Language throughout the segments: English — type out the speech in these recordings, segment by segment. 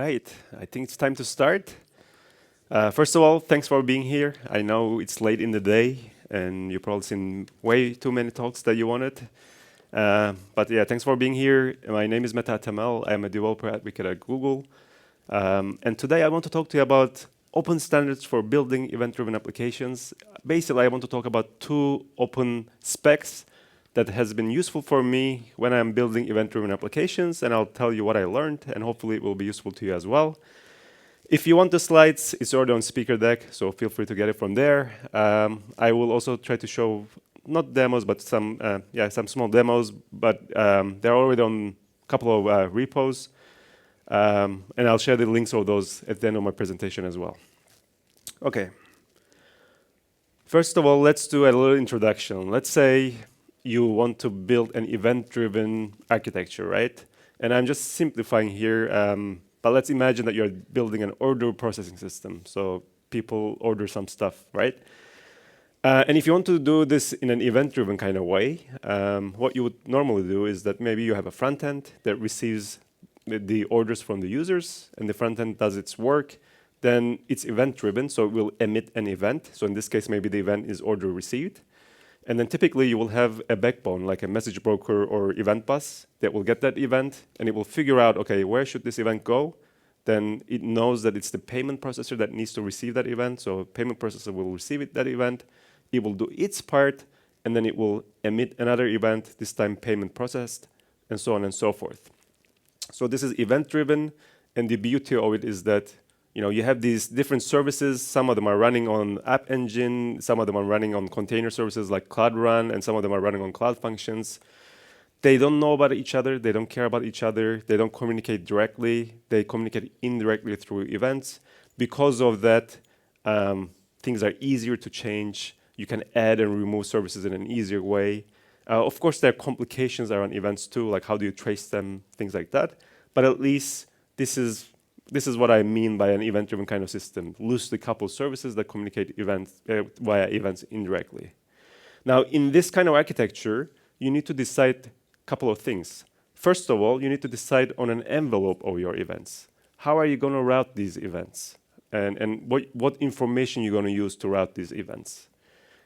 right, I think it's time to start. First of all, thanks for being here. I know it's late in the day, and you've probably seen way too many talks that you wanted. But yeah, thanks for being here. My name is Mete Atamel. I'm a developer advocate at Google. And today I want to talk to you about open standards for building event-driven applications. Basically, I want to talk about two open specs that has been useful for me when I'm building event-driven applications, and I'll tell you what I learned, and hopefully it will be useful to you as well. If you want the slides, it's already on speaker deck, so feel free to get it from there. I will also try to show, not demos, but some small demos, but they're already on a couple of repos. And I'll share the links of those at the end of my presentation as well. Okay. First of all, let's do a little introduction. Let's say you want to build an event-driven architecture, right? And I'm just simplifying here, but let's imagine that you're building an order processing system. So people order some stuff, right? And if you want to do this in an event-driven kind of way, what you would normally do is that maybe you have a front end that receives the orders from the users, and the front end does its work. Then it's event-driven, so it will emit an event. So in this case, maybe the event is order received. And then typically you will have a backbone, like a message broker or event bus that will get that event, and it will figure out, okay, where should this event go? Then it knows that it's the payment processor that needs to receive that event. So payment processor will receive that event. It will do its part, and then it will emit another event, this time payment processed, and so on and so forth. So this is event-driven, and the beauty of it is that you have these different services. Some of them are running on App Engine, some of them are running on container services like Cloud Run, and some of them are running on Cloud Functions. They don't know about each other, they don't care about each other, they don't communicate directly, they communicate indirectly through events. Because of that, things are easier to change. You can add and remove services in an easier way. Of course, there are complications around events too, like how do you trace them, things like that. But at least this is what I mean by an event-driven kind of system, loosely coupled services that communicate events via events indirectly. Now, in this kind of architecture, you need to decide a couple of things. First of all, you need to decide on an envelope of your events. How are you going to route these events? And what information you're going to use to route these events?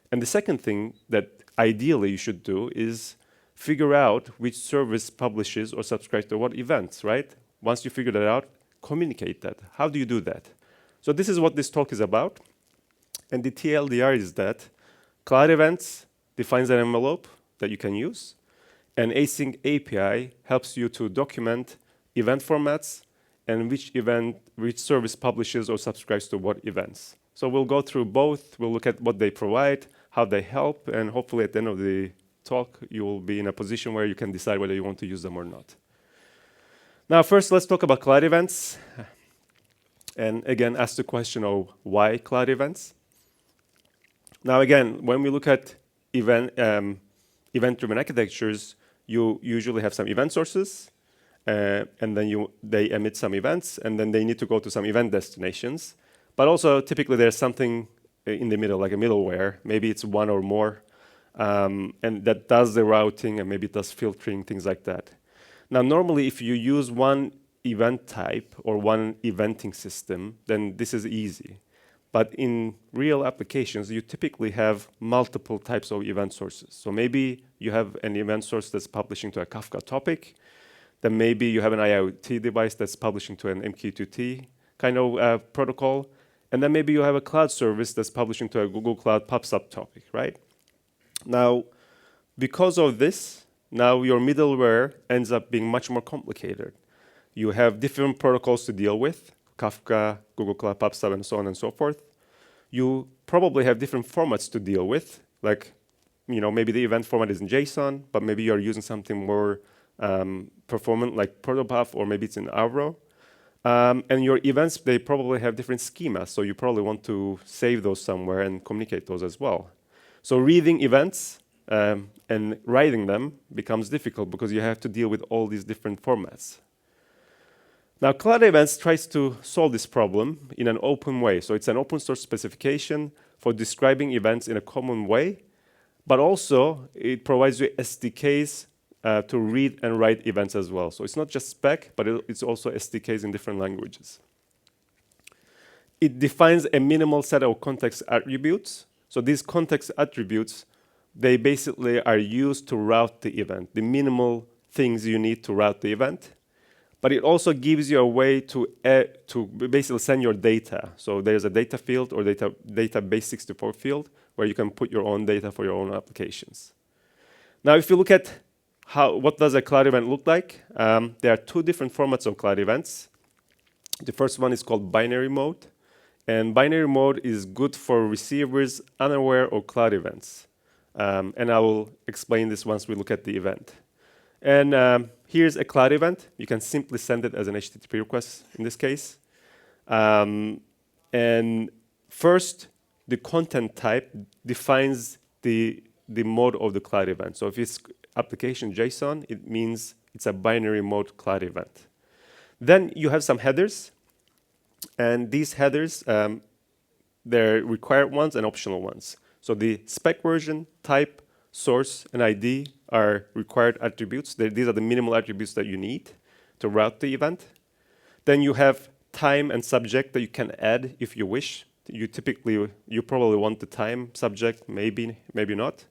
And the second thing that ideally you should do is figure out which service publishes or subscribes to what events, right? Once you figure that out, communicate that. How do you do that? So this is what this talk is about. And the TLDR is that CloudEvents defines an envelope that you can use. And AsyncAPI helps you to document event formats and which service publishes or subscribes to what events. So we'll go through both. We'll look at what they provide, how they help, and hopefully at the end of the talk, you will be in a position where you can decide whether you want to use them or not. Now, first, let's talk about CloudEvents. And again, ask the question of why CloudEvents? Now, again, when we look at event-driven architectures, you usually have some event sources, and then they emit some events, and then they need to go to some event destinations. But also, typically, there's something in the middle, like a middleware. Maybe it's one or more, and that does the routing, and maybe it does filtering, things like that. Now, normally, if you use one event type or one eventing system, then this is easy. But in real applications, you typically have multiple types of event sources. So maybe you have an event source that's publishing to a Kafka topic. Then maybe you have an IoT device that's publishing to an MQTT kind of protocol. And then maybe you have a cloud service that's publishing to a Google Cloud PubSub topic, right? Now, because of this, now your middleware ends up being much more complicated. You have different protocols to deal with, Kafka, Google Cloud PubSub, and so on and so forth. You probably have different formats to deal with, like maybe the event format is in JSON, but maybe you're using something more performant like Protobuf, or maybe it's in Avro. And your events, they probably have different schemas, so you probably want to save those somewhere and communicate those as well. So reading events and writing them becomes difficult because you have to deal with all these different formats. Now, CloudEvents tries to solve this problem in an open way. So it's an open source specification for describing events in a common way, but also it provides you SDKs to read and write events as well. So it's not just spec, but it's also SDKs in different languages. It defines a minimal set of context attributes. So these context attributes, they basically are used to route the event, the minimal things you need to route the event. But it also gives you a way to basically send your data. So there's a data field or database 64 field where you can put your own data for your own applications. Now, if you look at what does a cloud event look like, there are two different formats of cloud events. The first one is called binary mode. And binary mode is good for receivers unaware of cloud events. And I will explain this once we look at the event. And here's a cloud event. You can simply send it as an HTTP request in this case. And first, the content type defines the mode of the cloud event. So if it's application JSON, it means it's a binary mode cloud event. Then you have some headers. And these headers, they're required ones and optional ones. So the spec version, type, source, and ID are required attributes. These are the minimal attributes that you need to route the event. Then you have time and subject that you can add if you wish. You probably want the time, subject, maybe not.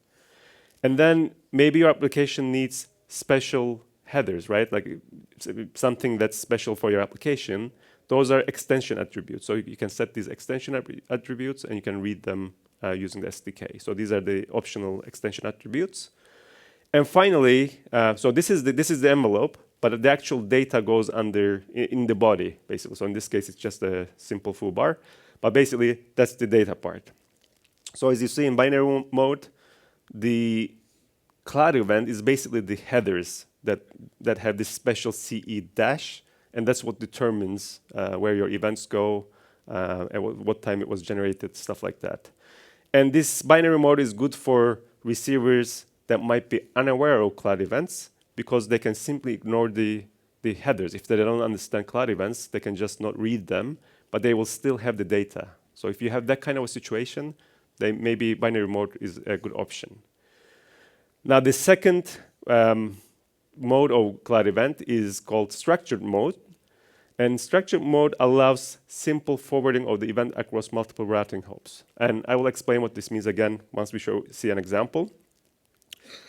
And then maybe your application needs special headers, right? Like something that's special for your application. Those are extension attributes. So you can set these extension attributes and you can read them using the SDK. So these are the optional extension attributes. And finally, so this is the envelope, but the actual data goes in the body, basically. So in this case, it's just a simple foo bar. But basically, that's the data part. So as you see in binary mode, the cloud event is basically the headers that have this special CE dash. And that's what determines where your events go, and what time it was generated, stuff like that. And this binary mode is good for receivers that might be unaware of cloud events because they can simply ignore the headers. If they don't understand cloud events, they can just not read them, but they will still have the data. So if you have that kind of a situation, then maybe binary mode is a good option. Now, the second mode of cloud event is called structured mode. And structured mode allows simple forwarding of the event across multiple routing hops. And I will explain what this means again once we see an example.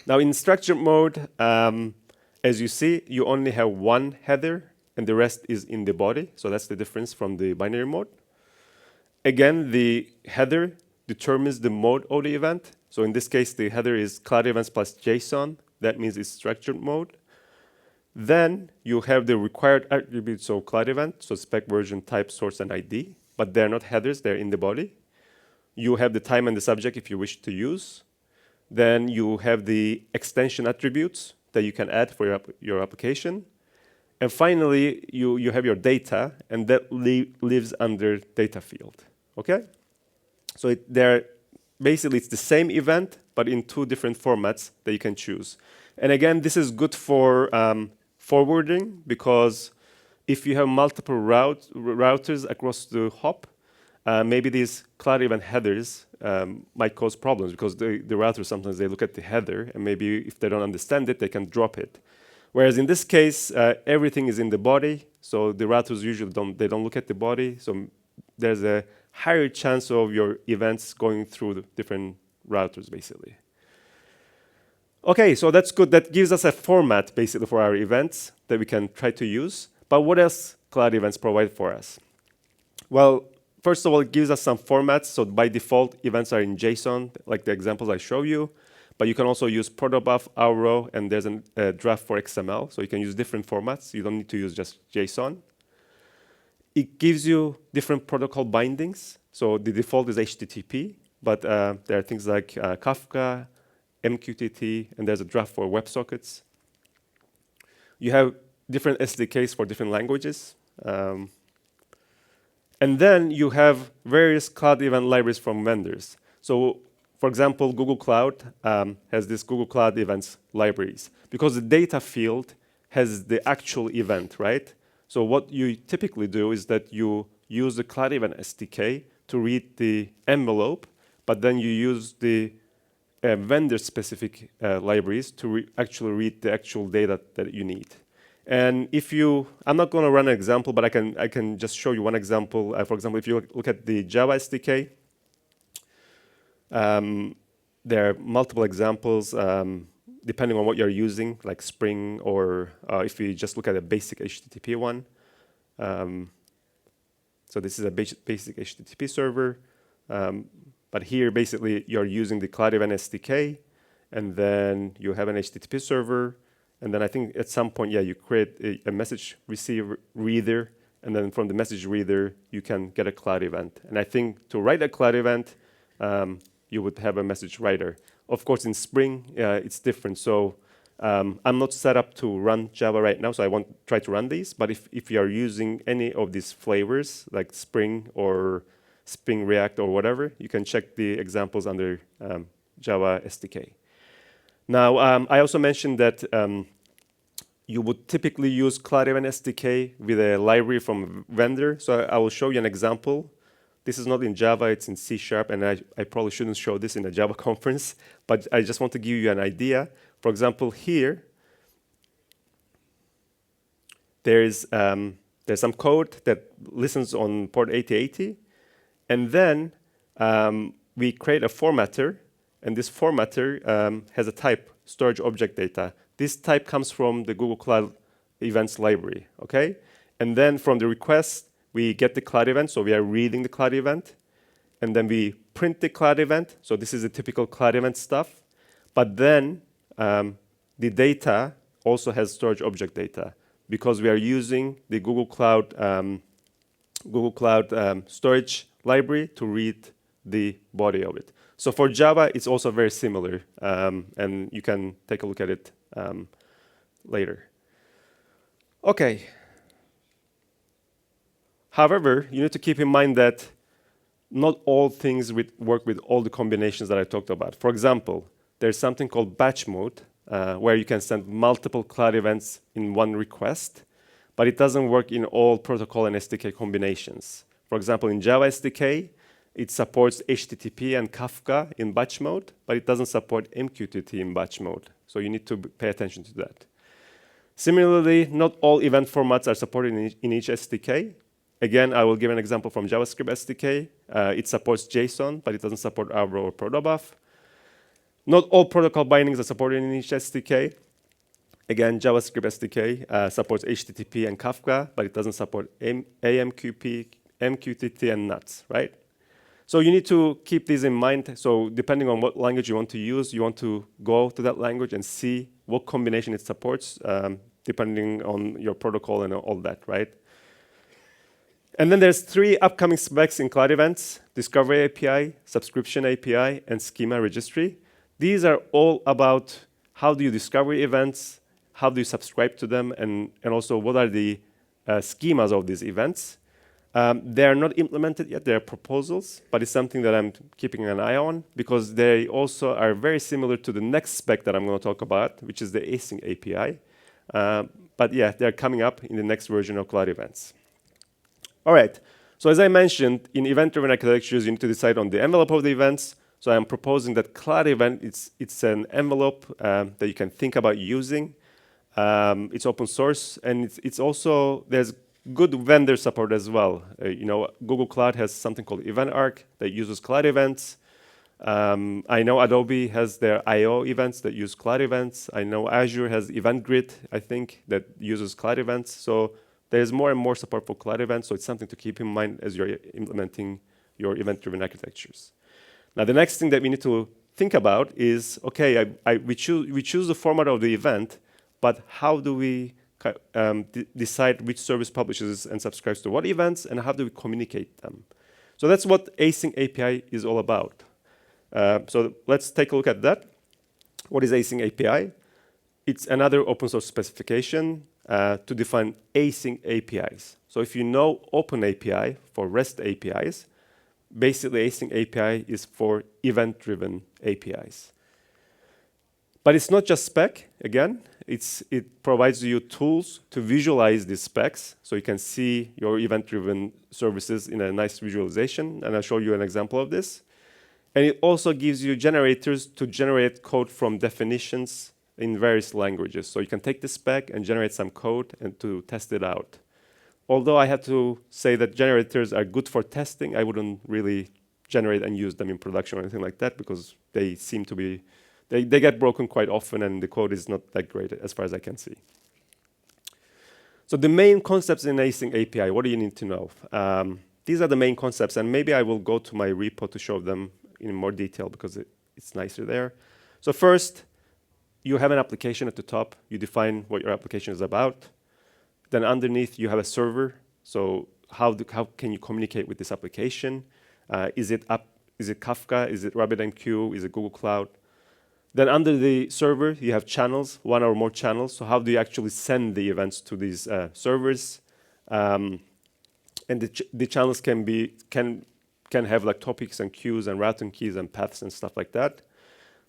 Now, in structured mode, as you see, you only have one header, and the rest is in the body. So that's the difference from the binary mode. Again, the header determines the mode of the event. So in this case, the header is cloud events plus JSON. That means it's structured mode. Then you have the required attributes of cloud event, so spec version, type, source, and ID, but they're not headers, they're in the body. You have the time and the subject if you wish to use. Then you have the extension attributes that you can add for your application. And finally, you have your data, and that lives under data field, okay? So basically, it's the same event, but in two different formats that you can choose. And again, this is good for forwarding, because if you have multiple routers across the hop, maybe these cloud event headers might cause problems, because the routers sometimes they look at the header, and maybe if they don't understand it, they can drop it. Whereas in this case, everything is in the body, so the routers usually don't look at the body, so there's a higher chance of your events going through the different routers, basically. Okay, so that's good. That gives us a format, basically, for our events that we can try to use. But what else cloud events provide for us? Well, first of all, it gives us some formats. So by default, events are in JSON, like the examples I show you. But you can also use protobuf, Auro, and there's a draft for XML. So you can use different formats. You don't need to use just JSON. It gives you different protocol bindings. So the default is HTTP, but there are things like Kafka, MQTT, and there's a draft for WebSockets. You have different SDKs for different languages. And then you have various cloud event libraries from vendors. So, for example, Google Cloud has this Google Cloud Events libraries, because the data field has the actual event, right? So what you typically do is that you use the Cloud Event SDK to read the envelope, but then you use the vendor-specific libraries to actually read the actual data that you need. And if you, I'm not going to run an example, but I can just show you one example. For example, if you look at the Java SDK, there are multiple examples depending on what you're using, like Spring, or if you just look at a basic HTTP one. So this is a basic HTTP server. But here, basically, you're using the CloudEvent SDK, and then you have an HTTP server. And then I think at some point, yeah, you create a message receiver reader, and then from the message reader, you can get a cloud event. And I think to write a cloud event, you would have a message writer. Of course, in Spring, it's different. So I'm not set up to run Java right now, so I won't try to run these. But if you are using any of these flavors, like Spring or Spring React or whatever, you can check the examples under Java SDK. Now, I also mentioned that you would typically use CloudEvent SDK with a library from a vendor. So I will show you an example. This is not in Java, it's in C#, and I probably shouldn't show this in a Java conference, but I just want to give you an idea. For example, here, there's some code that listens on port 8080, and then we create a formatter, and this formatter has a type, storage object data. This type comes from the Google Cloud Events library, okay? And then from the request, we get the cloud event, so we are reading the cloud event. And then we print the cloud event, so this is the typical cloud event stuff. But then the data also has storage object data because we are using the Google Cloud storage library to read the body of it. So for Java, it's also very similar, and you can take a look at it later. Okay. However, you need to keep in mind that not all things work with all the combinations that I talked about. For example, there's something called batch mode, where you can send multiple cloud events in one request, but it doesn't work in all protocol and SDK combinations. For example, in Java SDK, it supports HTTP and Kafka in batch mode, but it doesn't support MQTT in batch mode. So you need to pay attention to that. Similarly, not all event formats are supported in each SDK. Again, I will give an example from JavaScript SDK. It supports JSON, but it doesn't support Avro or protobuf. Not all protocol bindings are supported in each SDK. Again, JavaScript SDK supports HTTP and Kafka, but it doesn't support AMQP, MQTT, and NUTS, right? So you need to keep these in mind. So depending on what language you want to use, you want to go to that language and see what combination it supports, depending on your protocol and all that, right? And then there's 3 upcoming specs in CloudEvents: Discovery API, Subscription API, and Schema Registry. These are all about how do you discover events, how do you subscribe to them, and also what are the schemas of these events. They are not implemented yet, they are proposals, but it's something that I'm keeping an eye on because they also are very similar to the next spec that I'm going to talk about, which is the AsyncAPI. But yeah, they're coming up in the next version of CloudEvents. All right, so as I mentioned, in event-driven architectures, you need to decide on the envelope of the events. So I'm proposing that Cloud Event, it's an envelope that you can think about using. It's open source, and it's also, there's good vendor support as well. Google Cloud has something called EventArc that uses Cloud Events. I know Adobe has their I/O events that use Cloud Events. I know Azure has EventGrid, I think, that uses Cloud Events. So there's more and more support for Cloud Events, so it's something to keep in mind as you're implementing your event-driven architectures. Now, the next thing that we need to think about is, okay, we choose the format of the event, but how do we decide which service publishes and subscribes to what events, and how do we communicate them? So that's what AsyncAPI is all about. So let's take a look at that. What is AsyncAPI? It's another open source specification to define async APIs. So if you know OpenAPI for REST APIs, basically async API is for event-driven APIs. But it's not just spec, again. It provides you tools to visualize these specs so you can see your event-driven services in a nice visualization, and I'll show you an example of this. And it also gives you generators to generate code from definitions in various languages. So you can take the spec and generate some code and to test it out. Although I have to say that generators are good for testing, I wouldn't really generate and use them in production or anything like that because they seem to be, they get broken quite often and the code is not that great as far as I can see. So the main concepts in AsyncAPI, what do you need to know? These are the main concepts, and maybe I will go to my repo to show them in more detail because it's nicer there. So first, you have an application at the top. You define what your application is about. Then underneath, you have a server. So how can you communicate with this application? Is it Kafka? Is it RabbitMQ? Is it Google Cloud? Then under the server, you have channels, one or more channels. So how do you actually send the events to these servers? And the channels can have like topics and queues and routing keys and paths and stuff like that.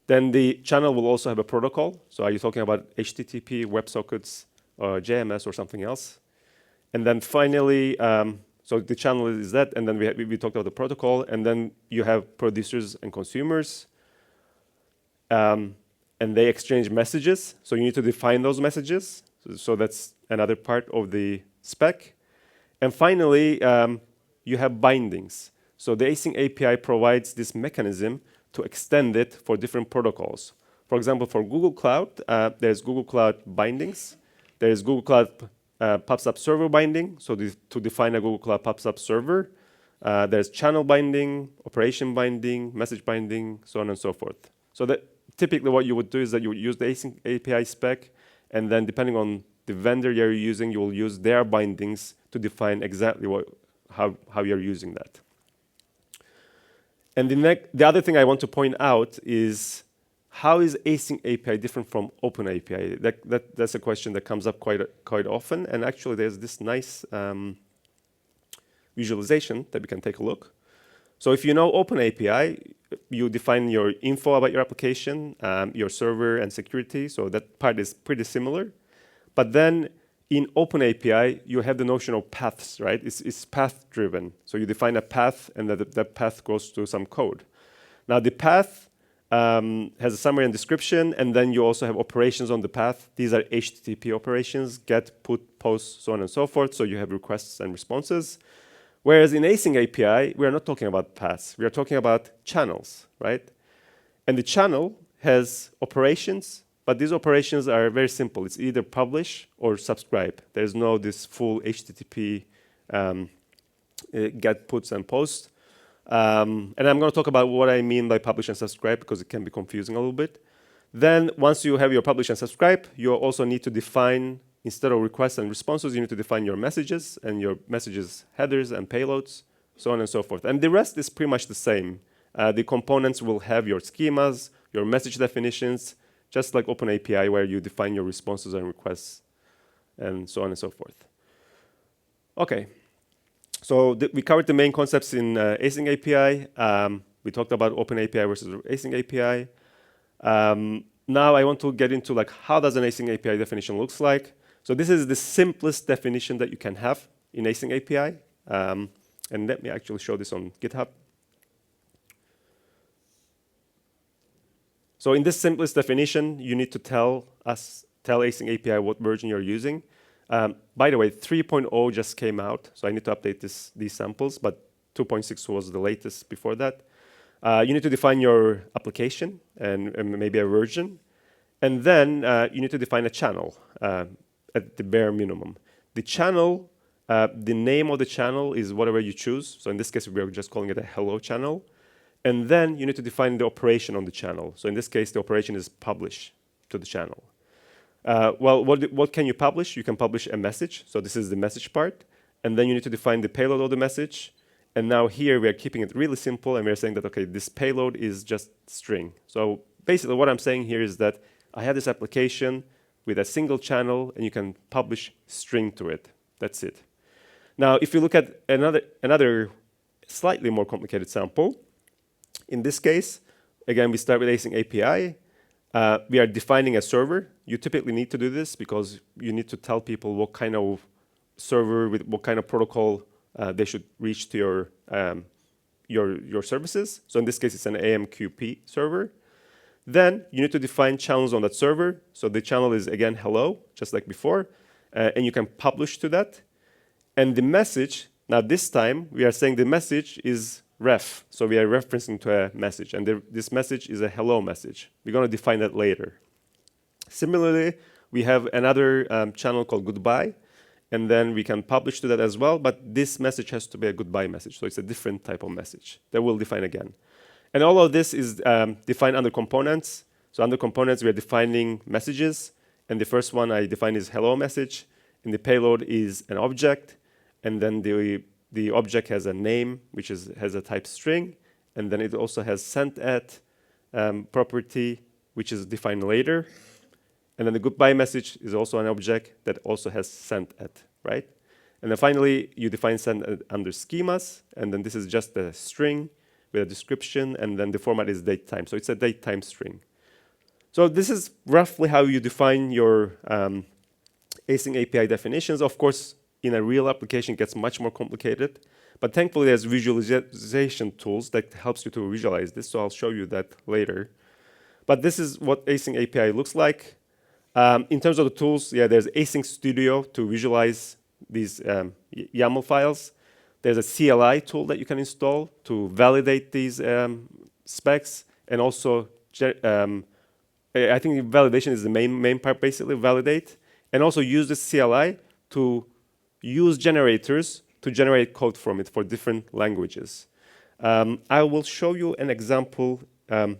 Then the channel will also have a protocol. So are you talking about HTTP, WebSockets, JMS, or something else? And then finally, so the channel is that, and then we talked about the protocol, and then you have producers and consumers. And they exchange messages. So you need to define those messages. So that's another part of the spec. And finally, you have bindings. So the AsyncAPI provides this mechanism to extend it for different protocols. For example, for Google Cloud, there's Google Cloud bindings. There's Google Cloud PubSub server binding. So to define a Google Cloud PubSub server. There's channel binding, operation binding, message binding, so on and so forth. So that typically what you would do is that you would use the AsyncAPI spec, and then depending on the vendor you're using, you will use their bindings to define exactly how you're using that. And the other thing I want to point out is how is AsyncAPI different from OpenAPI? That's a question that comes up quite often, and actually there's this nice visualization that we can take a look. So if you know OpenAPI, you define your info about your application, your server and security. So that part is pretty similar. But then in OpenAPI, you have the notion of paths, right? It's path-driven. So you define a path, and that path goes to some code. Now the path has a summary and description, and then you also have operations on the path. These are HTTP operations, get, put, post, so on and so forth. So you have requests and responses. Whereas in AsyncAPI, we are not talking about paths. We are talking about channels, right? And the channel has operations, but these operations are very simple. It's either publish or subscribe. There's no this full HTTP get, puts, and post. And I'm going to talk about what I mean by publish and subscribe because it can be confusing a little bit. Then once you have your publish and subscribe, you also need to define, instead of requests and responses, you need to define your messages and your messages headers and payloads, so on and so forth. And the rest is pretty much the same. The components will have your schemas, your message definitions, just like OpenAPI where you define your responses and requests, and so on and so forth. Okay, so we covered the main concepts in AsyncAPI. We talked about OpenAPI versus AsyncAPI. Now I want to get into like how does an AsyncAPI definition looks like. So this is the simplest definition that you can have in AsyncAPI. And let me actually show this on GitHub. So in this simplest definition, you need to tell AsyncAPI what version you're using. By the way, 3.0 just came out, so I need to update these samples, but 2.6 was the latest before that. You need to define your application and maybe a version. And then you need to define a channel at the bare minimum. The channel, the name of the channel is whatever you choose. So in this case, we're just calling it a hello channel. And then you need to define the operation on the channel. So in this case, the operation is publish to the channel. Well, what can you publish? You can publish a message. So this is the message part. And then you need to define the payload of the message. And now here we are keeping it really simple, and we're saying that, okay, this payload is just string. So basically what I'm saying here is that I have this application with a single channel, and you can publish string to it. That's it. Now, if you look at another slightly more complicated sample, in this case, again, we start with AsyncAPI. We are defining a server. You typically need to do this because you need to tell people what kind of server with what kind of protocol they should reach to your services. So in this case, it's an AMQP server. Then you need to define channels on that server. So the channel is, again, hello, just like before. And you can publish to that. And the message, now this time, we are saying the message is ref. So we are referencing to a message. And this message is a hello message. We're going to define that later. Similarly, we have another channel called goodbye. And then we can publish to that as well. But this message has to be a goodbye message. So it's a different type of message that we'll define again. And all of this is defined under components. So under components, we are defining messages. And the first one I define is hello message. And the payload is an object. And then the object has a name, which has a type string. And then it also has sent at property, which is defined later. And then the goodbye message is also an object that also has sent at, right? And then finally, you define send at under schemas. And then this is just a string with a description, and then the format is date time. So it's a date time string. So this is roughly how you define your async API definitions. Of course, in a real application, it gets much more complicated. But thankfully, there's visualization tools that helps you to visualize this. So I'll show you that later. But this is what async API looks like. In terms of the tools, yeah, there's Async Studio to visualize these YAML files. There's a CLI tool that you can install to validate these specs. And also, I think validation is the main part, basically, validate. And also use the CLI to use generators to generate code from it for different languages. I will show you an example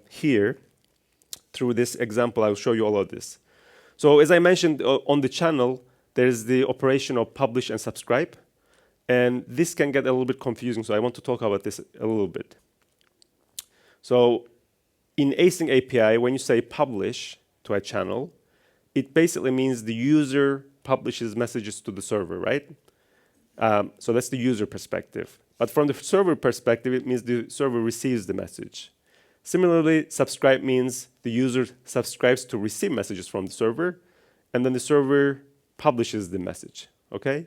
here. Through this example, I will show you all of this. So as I mentioned on the channel, there's the operation of publish and subscribe. And this can get a little bit confusing, so I want to talk about this a little bit. So in async API, when you say publish to a channel, it basically means the user publishes messages to the server, right? So that's the user perspective. But from the server perspective, it means the server receives the message. Similarly, subscribe means the user subscribes to receive messages from the server, and then the server publishes the message, okay?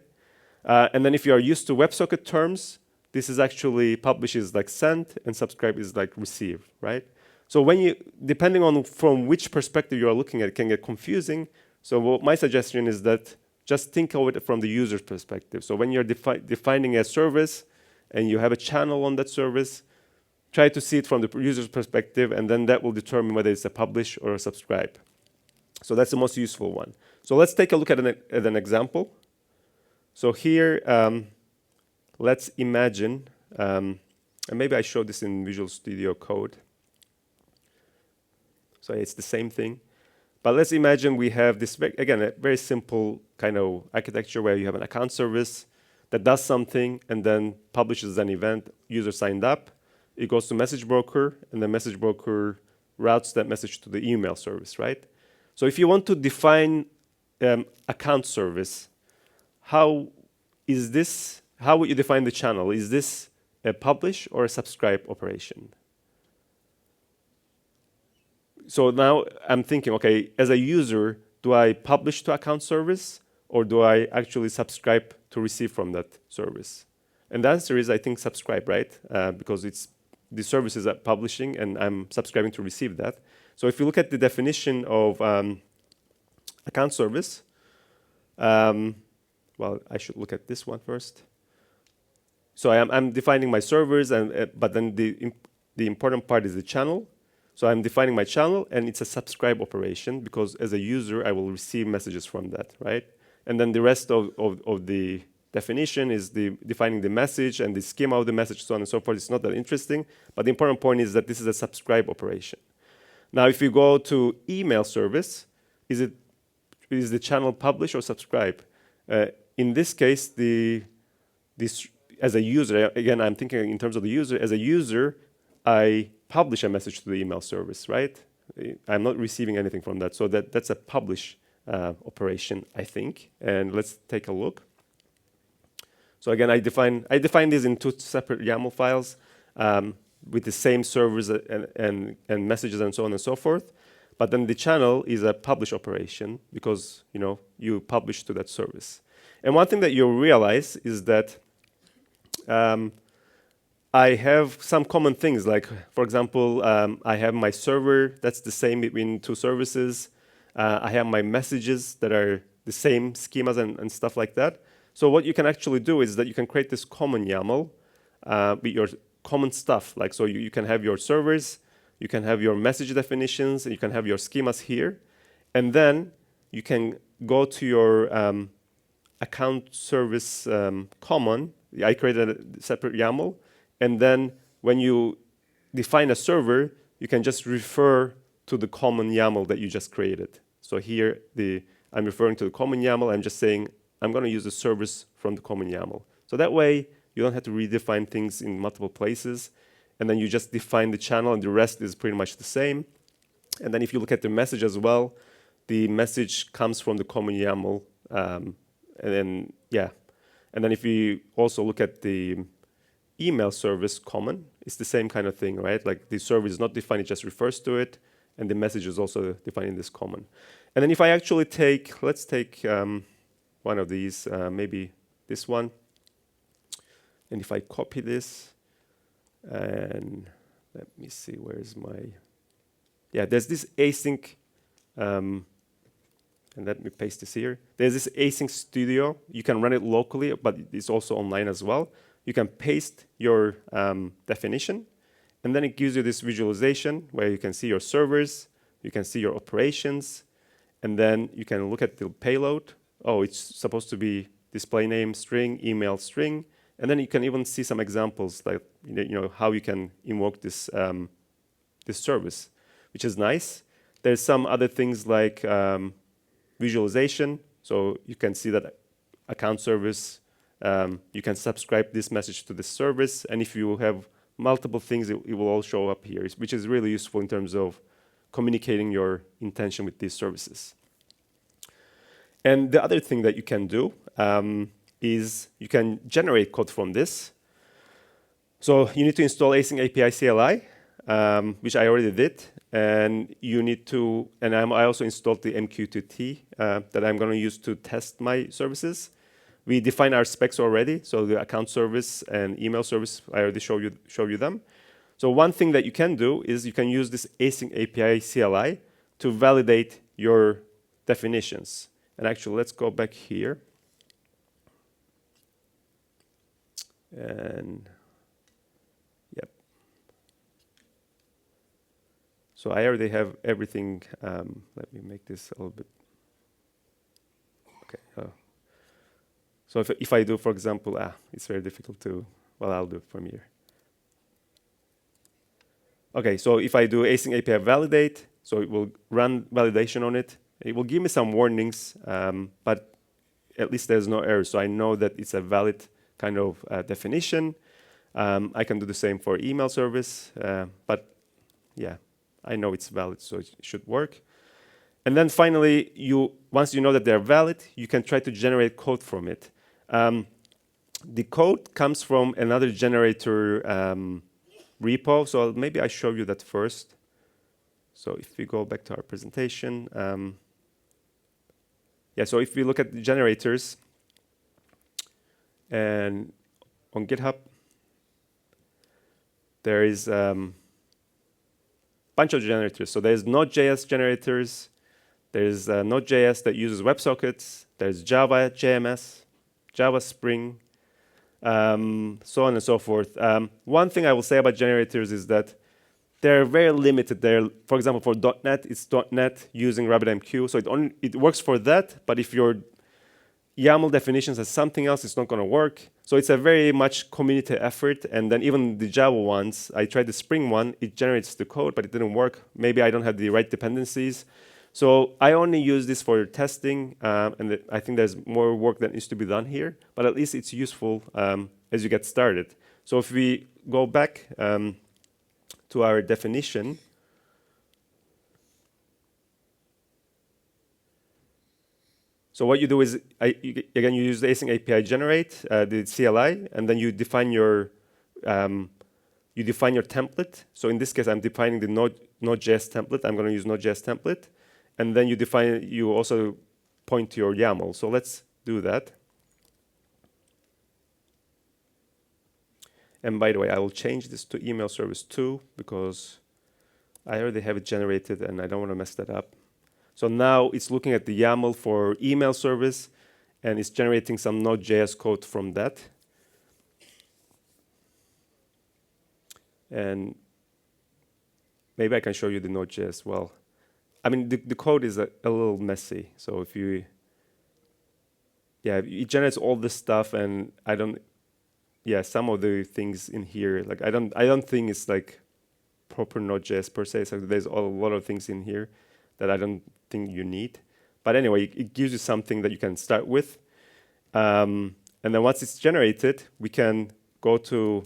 And then if you are used to WebSocket terms, this is actually publish is like send and subscribe is like receive, right? So when you, depending on from which perspective you are looking at, it can get confusing. So my suggestion is that just think of it from the user's perspective. So when you're defining a service and you have a channel on that service, try to see it from the user's perspective, and then that will determine whether it's a publish or a subscribe. So that's the most useful one. So let's take a look at an example. So here, let's imagine, and maybe I showed this in Visual Studio Code. So it's the same thing. But let's imagine we have this, again, a very simple kind of architecture where you have an account service that does something and then publishes an event, user signed up. It goes to message broker, and the message broker routes that message to the email service, right? So if you want to define account service, how would you define the channel? Is this a publish or a subscribe operation? So now I'm thinking, okay, as a user, do I publish to account service, or do I actually subscribe to receive from that service? And the answer is, I think, subscribe, right? Because it's the service is publishing, and I'm subscribing to receive that. So if you look at the definition of account service, well, I should look at this one first. So I'm defining my servers, but then the important part is the channel. So I'm defining my channel, and it's a subscribe operation, because as a user, I will receive messages from that, right? And then the rest of the definition is defining the message and the schema of the message, so on and so forth. It's not that interesting, but the important point is that this is a subscribe operation. Now, if you go to email service, is the channel publish or subscribe? In this case, as a user, again, I'm thinking in terms of the user. As a user, I publish a message to the email service, right? I'm not receiving anything from that, so that's a publish operation, I think. And let's take a look. So again, I define these in two separate YAML files with the same servers and messages and so on and so forth. But then the channel is a publish operation, because you publish to that service. And one thing that you'll realize is that I have some common things, like, for example, I have my server that's the same between two services. I have my messages that are the same schemas and stuff like that. So what you can actually do is that you can create this common YAML with your common stuff. Like, so you can have your servers, you can have your message definitions, and you can have your schemas here. And then you can go to your account service common. I created a separate YAML. And then when you define a server, you can just refer to the common YAML that you just created. So here, I'm referring to the common YAML. I'm just saying, I'm going to use the service from the common YAML. So that way, you don't have to redefine things in multiple places. And then you just define the channel, and the rest is pretty much the same. And then if you look at the message as well, the message comes from the common YAML. And then if you also look at the email service common, it's the same kind of thing, right? Like the server is not defined, it just refers to it, and the message is also defined in this common. And then if I actually let's take one of these, maybe this one, and if I copy this, and let me see, where's my, there's this async, and let me paste this here. There's this async studio. You can run it locally, but it's also online as well. You can paste your definition, and then it gives you this visualization where you can see your servers, you can see your operations, and then you can look at the payload. Oh, it's supposed to be display name string, email string, and then you can even see some examples, like how you can invoke this this service, which is nice. There's some other things like visualization, so you can see that account service. You can subscribe this message to this service, and if you have multiple things, it will all show up here, which is really useful in terms of communicating your intention with these services. And the other thing that you can do is you can generate code from this. So you need to install AsyncAPI CLI, which I already did, and you need to, and I also installed the MQ2T that I'm going to use to test my services. We define our specs already, so the account service and email service, I already show you them. So one thing that you can do is you can use this AsyncAPI CLI to validate your definitions. And actually, let's go back here. And yep. So I already have everything. Let me make this a little bit. Okay. So if I do, for example, it's very difficult to, well, I'll do it from here. Okay, so if I do AsyncAPI validate, so it will run validation on it. It will give me some warnings, but at least there's no error. So I know that it's a valid kind of definition. I can do the same for email service, but yeah, I know it's valid, so it should work. And then finally, once you know that they're valid, you can try to generate code from it. The code comes from another generator repo, so maybe I show you that first. So if we go back to our presentation, so if we look at the generators, and on GitHub, there is bunch of generators. So there's Node.js generators, there's Node.js that uses WebSockets, there's Java JMS, Java Spring, so on and so forth. One thing I will say about generators is that they're very limited. For example, for .NET, it's .NET using RabbitMQ, so it works for that, but if your YAML definitions has something else, it's not going to work. So it's a very much community effort, and then even the Java ones, I tried the Spring one, it generates the code, but it didn't work. Maybe I don't have the right dependencies. So I only use this for testing, and I think there's more work that needs to be done here, but at least it's useful as you get started. So if we go back to our definition, so what you do is, again, you use the AsyncAPI generate, the CLI, and then you define your template. So in this case, I'm defining the Node.js template. I'm going to use Node.js template. And then you also point to your YAML. So let's do that. And by the way, I will change this to email service 2 because I already have it generated and I don't want to mess that up. So now it's looking at the YAML for email service and it's generating some Node.js code from that. And maybe I can show you the Node.js as well. I mean, the code is a little messy. So if you, yeah, it generates all this stuff, and I don't, yeah, some of the things in here, like I don't think it's like proper Node.js per se. So there's a lot of things in here that I don't think you need. But anyway, it gives you something that you can start with. And then once it's generated, we can go to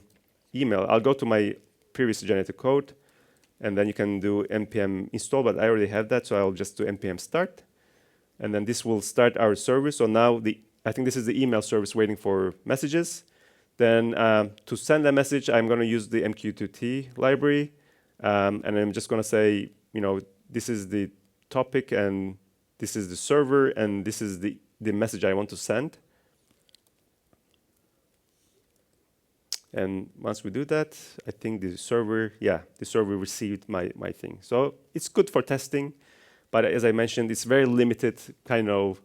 email. I'll go to my previously generated code. And then you can do npm install, but I already have that, so I'll just do npm start. And then this will start our service. So now I think this is the email service waiting for messages. Then to send a message, I'm going to use the MQTT library. And I'm just going to say, this is the topic, and this is the server, and this is the message I want to send. And once we do that, I think the server received my thing. So it's good for testing, but as I mentioned, it's very limited kind of,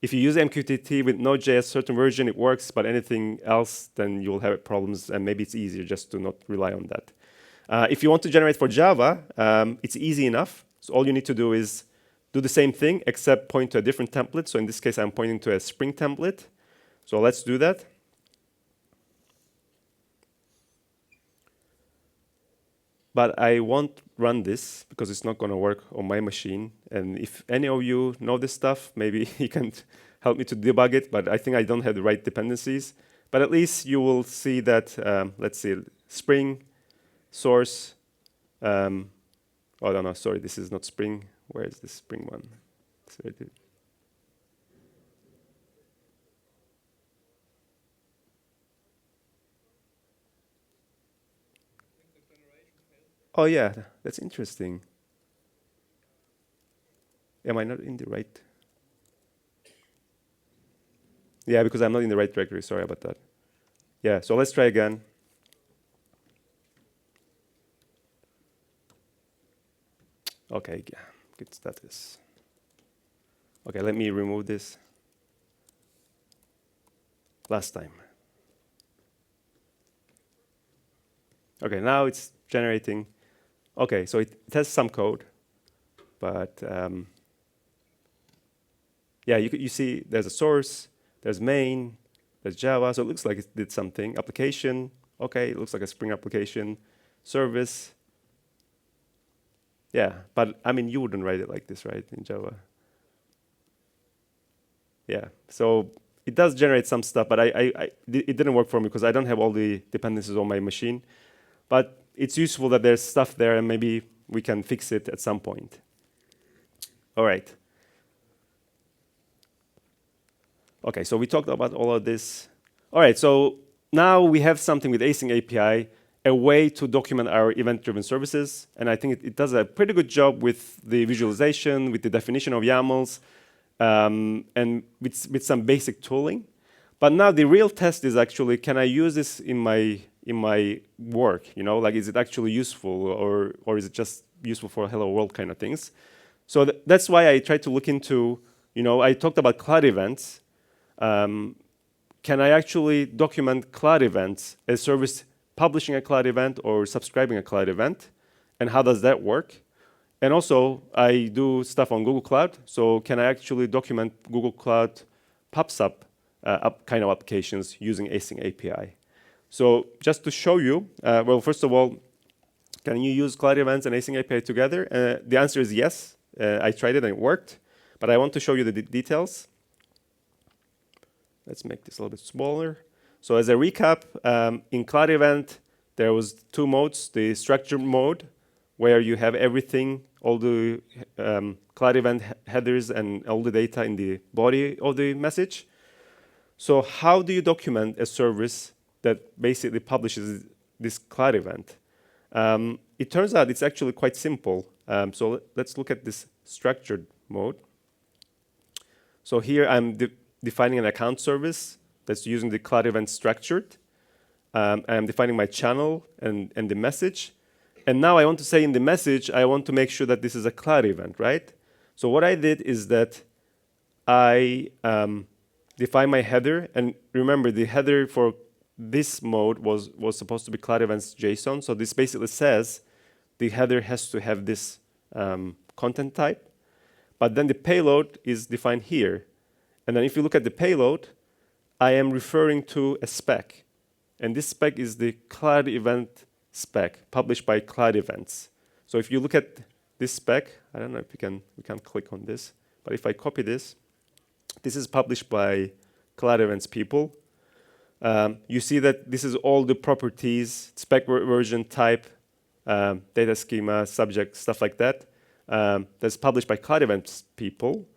if you use MQTT with Node.js certain version, it works, but anything else, then you'll have problems, and maybe it's easier just to not rely on that. If you want to generate for Java, it's easy enough. So all you need to do is do the same thing, except point to a different template. So in this case, I'm pointing to a Spring template. So let's do that. But I won't run this because it's not going to work on my machine. And if any of you know this stuff, maybe you can help me to debug it. But I think I don't have the right dependencies. But at least you will see that, let's see, Spring, source. Oh, no, sorry, this is not Spring. Where is the Spring one? Oh, yeah, that's interesting. Am I not in the right? Yeah, because I'm not in the right directory. Sorry about that. Yeah, so let's try again. Okay, yeah, good status. Okay, let me remove this. Last time. Okay, now it's generating. Okay, so it has some code, but yeah, you see there's a source, there's main, there's Java, so it looks like it did something. Application, okay, it looks like a Spring application. Service, yeah, but I mean, you wouldn't write it like this, right, in Java? Yeah, so it does generate some stuff, but it didn't work for me because I don't have all the dependencies on my machine. But it's useful that there's stuff there, and maybe we can fix it at some point. All right. Okay, so we talked about all of this. All right, so now we have something with AsyncAPI, a way to document our event-driven services. And I think it does a pretty good job with the visualization, with the definition of YAMLs, and with some basic tooling. But now the real test is actually, can I use this in my work? Like, is it actually useful, or is it just useful for hello world kind of things? So that's why I tried to look into, I talked about CloudEvents. Can I actually document CloudEvents, a service publishing a Cloud event or subscribing a Cloud event? And how does that work? And also, I do stuff on Google Cloud. So can I actually document Google Cloud PubSub kind of applications using AsyncAPI? So just to show you, well, first of all, can you use CloudEvents and AsyncAPI together? The answer is yes. I tried it and it worked. But I want to show you the details. Let's make this a little bit smaller. So as a recap, in CloudEvent, there was two modes. The structured mode, where you have everything, all the CloudEvent headers and all the data in the body of the message. So how do you document a service that basically publishes this Cloud event? It turns out it's actually quite simple. So let's look at this structured mode. So here I'm defining an account service that's using the Cloud event structured. I'm defining my channel and the message. And now I want to say in the message, I want to make sure that this is a cloud event, right? So what I did is that I define my header. And remember, the header for this mode was supposed to be CloudEvents JSON. So this basically says the header has to have this content type. But then the payload is defined here. And then if you look at the payload, I am referring to a spec. And this spec is the cloud event spec published by CloudEvents. So if you look at this spec, I don't know if we can click on this, but if I copy this, this is published by CloudEvents people. You see that this is all the properties, spec version type, data schema, subject, stuff like that. That's published by CloudEvents people.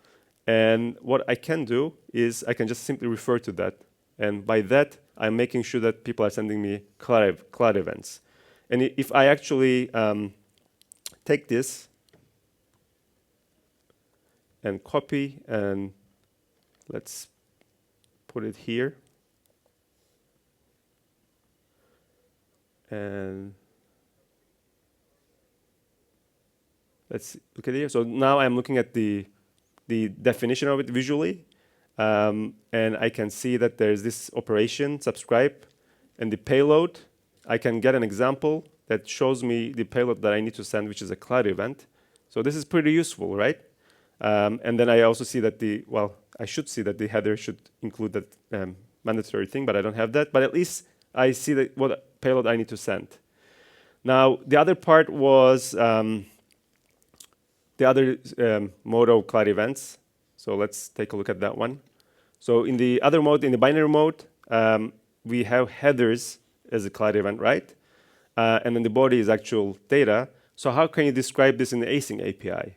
And what I can do is I can just simply refer to that. And by that, I'm making sure that people are sending me cloud events. And if I actually take this and copy, and let's put it here. And let's look at it here. So now I'm looking at the definition of it visually. And I can see that there's this operation, subscribe, and the payload. I can get an example that shows me the payload that I need to send, which is a cloud event. So this is pretty useful, right? And then I also see that I should see that the header should include that mandatory thing, but I don't have that. But at least I see that what payload I need to send. Now, the other part was the other mode of cloud events. So let's take a look at that one. So in the other mode, in the binary mode, we have headers as a cloud event, right? And then the body is actual data. So how can you describe this in the async API?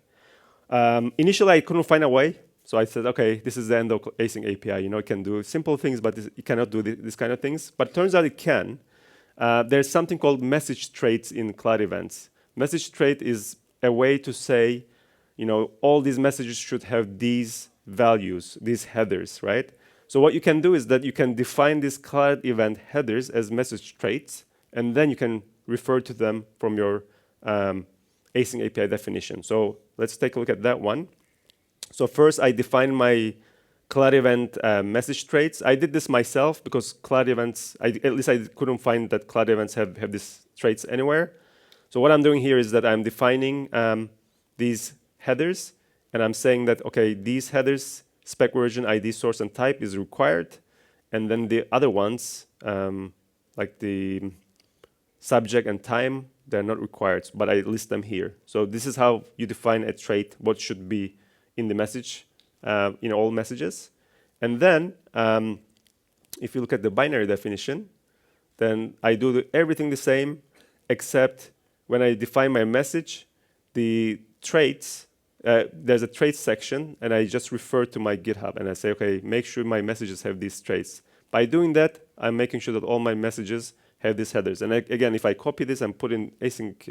Initially, I couldn't find a way. So I said, okay, this is the end of async API. You know, it can do simple things, but it cannot do this kind of things. But it turns out it can. There's something called message traits in cloud events. Message trait is a way to say, you know, all these messages should have these values, these headers, right? So what you can do is that you can define these cloud event headers as message traits, and then you can refer to them from your async API definition. So let's take a look at that one. So first, I define my cloud event message traits. I did this myself because cloud events, at least I couldn't find that cloud events have these traits anywhere. So what I'm doing here is that I'm defining these headers, and I'm saying that, okay, these headers, spec version, ID, source, and type is required, and then the other ones, like the subject and time, they're not required, but I list them here. So this is how you define a trait, what should be in the message, in all messages. And then, if you look at the binary definition, then I do everything the same, except when I define my message, the traits, there's a traits section, and I just refer to my GitHub, and I say, okay, make sure my messages have these traits. By doing that, I'm making sure that all my messages have these headers. And again, if I copy this and put in async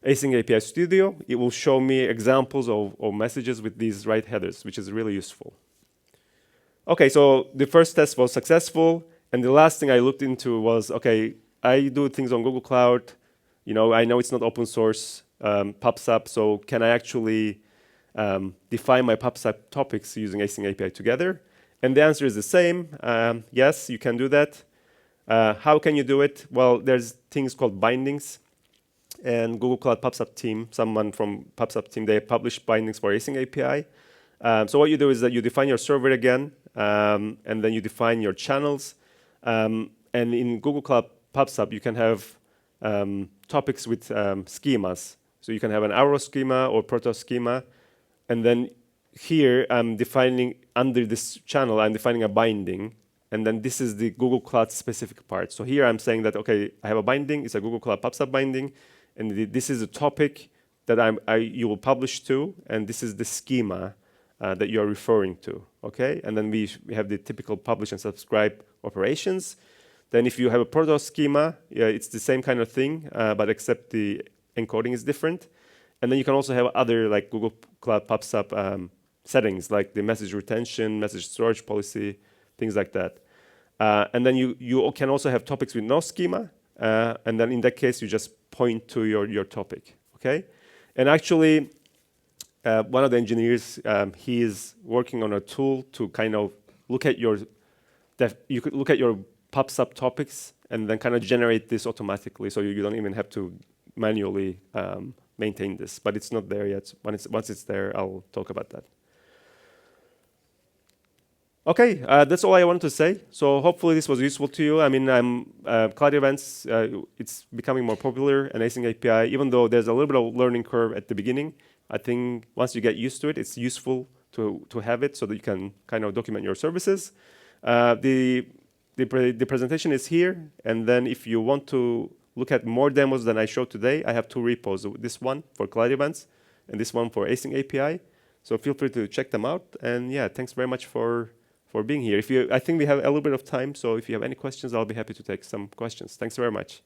API Studio, it will show me examples of messages with these right headers, which is really useful. Okay, so the first test was successful, and the last thing I looked into was, okay, I do things on Google Cloud. You know, I know it's not open source, PubSub, so can I actually define my PubSub topics using async API together? And the answer is the same. Yes, you can do that. How can you do it? Well, there's things called bindings. And Google Cloud PubSub team, someone from PubSub team, they publish bindings for async API. So what you do is that you define your server again, and then you define your channels. And in Google Cloud PubSub, you can have topics with schemas. So you can have an arrow schema or proto schema. And then here, I'm defining, under this channel, I'm defining a binding. And then this is the Google Cloud specific part. So here I'm saying that, okay, I have a binding. It's a Google Cloud PubSub binding. And this is a topic that you will publish to. And this is the schema that you're referring to. Okay? And then we have the typical publish and subscribe operations. Then if you have a proto schema, yeah, it's the same kind of thing, but except the encoding is different. And then you can also have other like Google Cloud PubSub settings, like the message retention, message storage policy, things like that. And then you can also have topics with no schema. And then in that case, you just point to your topic, okay? And actually, one of the engineers, he is working on a tool to kind of look at you could look at your pub subtopics and then kind of generate this automatically, so you don't even have to manually maintain this. But it's not there yet. Once it's there, I'll talk about that. Okay, that's all I wanted to say. So hopefully this was useful to you. I mean, CloudEvents, it's becoming more popular, and AsyncAPI, even though there's a little bit of learning curve at the beginning, I think once you get used to it, it's useful to have it so that you can kind of document your services. The presentation is here, and then if you want to look at more demos than I showed today, I have 2 repos, this one for CloudEvents and this one for AsyncAPI. So feel free to check them out. And yeah, thanks very much for being here. I think we have a little bit of time, so if you have any questions, I'll be happy to take some questions. Thanks very much.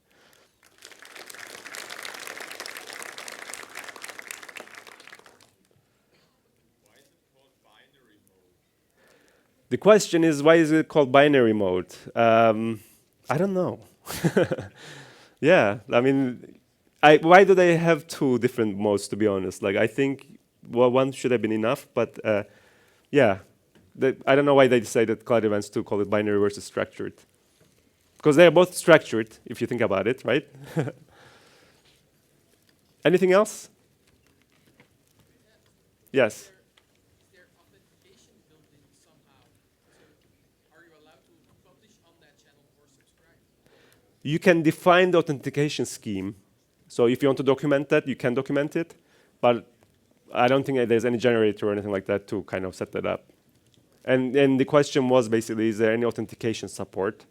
The question is, why is it called binary mode? I don't know. Yeah, I mean, why do they have 2 different modes, to be honest? Like, I think, well, one should have been enough, but yeah. I don't know why they decided CloudEvents to call it binary versus structured. Because they're both structured, if you think about it, right? Anything else? Yes. Is there authentication built in somehow? So are you allowed to publish on that channel or subscribe? You can define the authentication scheme. So if you want to document that, you can document it. But I don't think there's any generator or anything like that to kind of set that up. And the question was basically, is there any authentication support?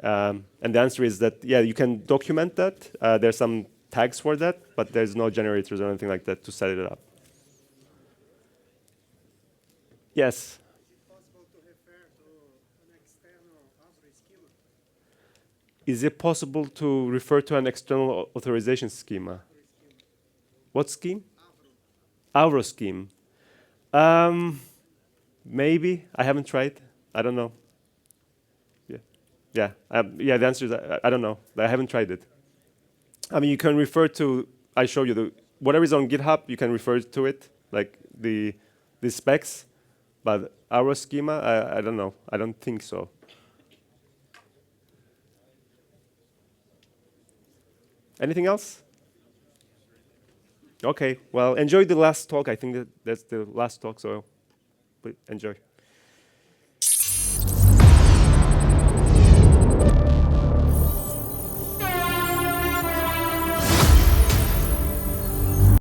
And the answer is that, yeah, you can document that. There's some tags for that, but there's no generators or anything like that to set it up. Yes? Is it possible to refer to an external author schema? Is it possible to refer to an external authorization schema? What scheme? Avro scheme. Maybe. I haven't tried. I don't know. Yeah. Yeah, the answer is I don't know. I haven't tried it. I mean, you can refer to, I show you, whatever is on GitHub, you can refer to it, like the specs. But our schema, I don't know. I don't think so. Anything else? Okay. Well, enjoy the last talk. I think that's the last talk, so enjoy.